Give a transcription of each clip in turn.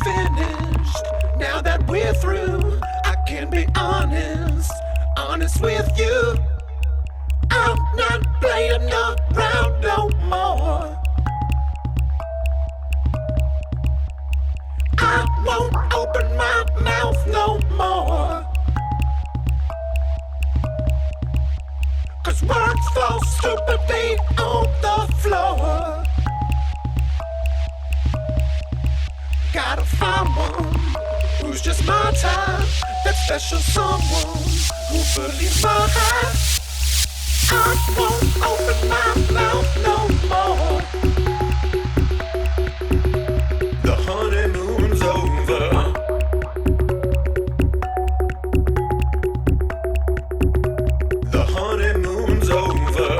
finished. Now that we're through, I can be honest with you. I'm not playing around no more. I won't open my mouth no more. 'Cause words fall stupidly on the floor. Gotta find one who's just my type, that special someone who believes my heart. I won't open my mouth no more. The honeymoon's over. The honeymoon's over.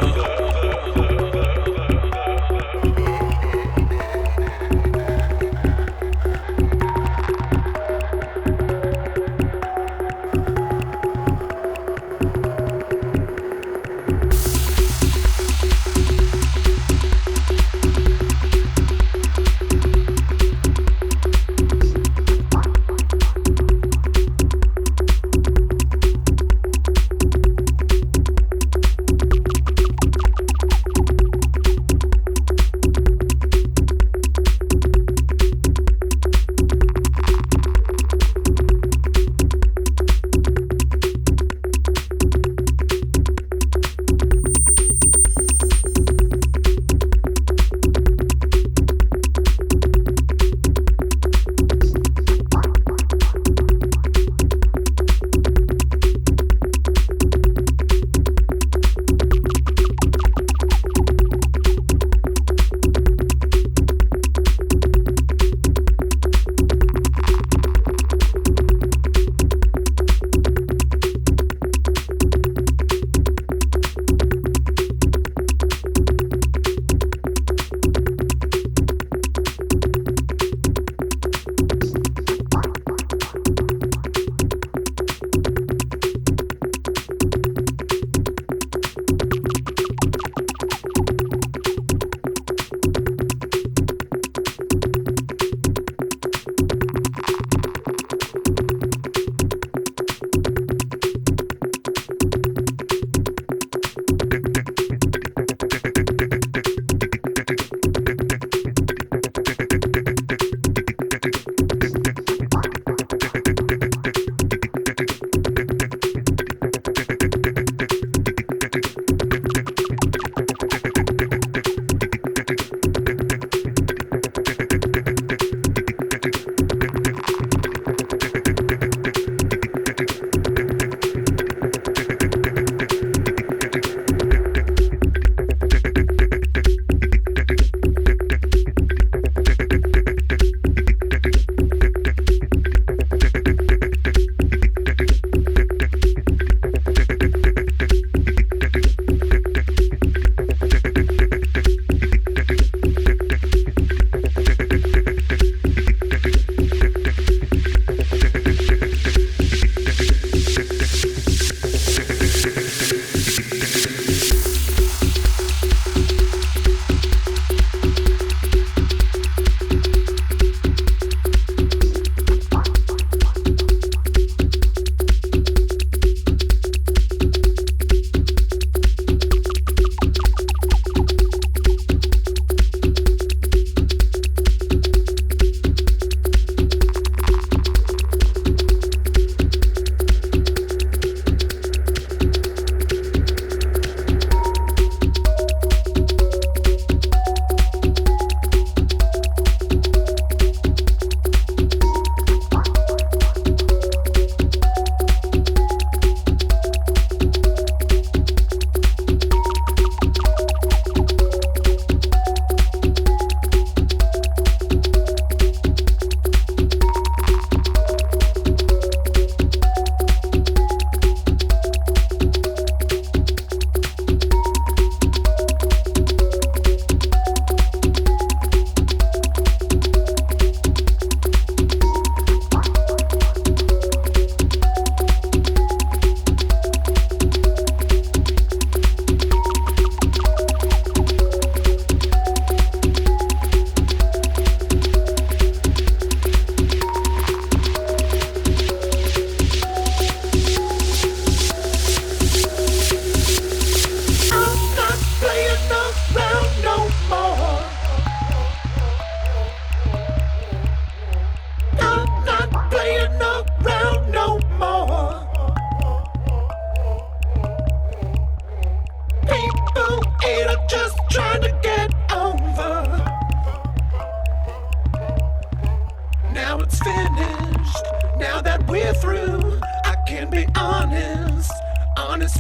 we're through, I can be honest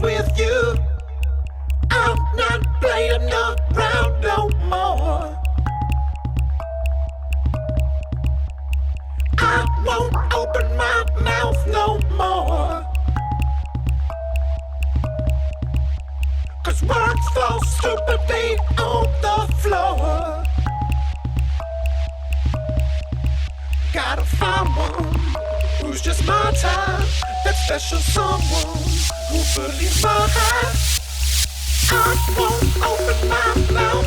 with you. I'm not playing around no more. I won't open my mouth no more. 'Cause words fall stupidly on the floor. Gotta find one who's just my type, that special someone who believes my heart. I won't open my mouth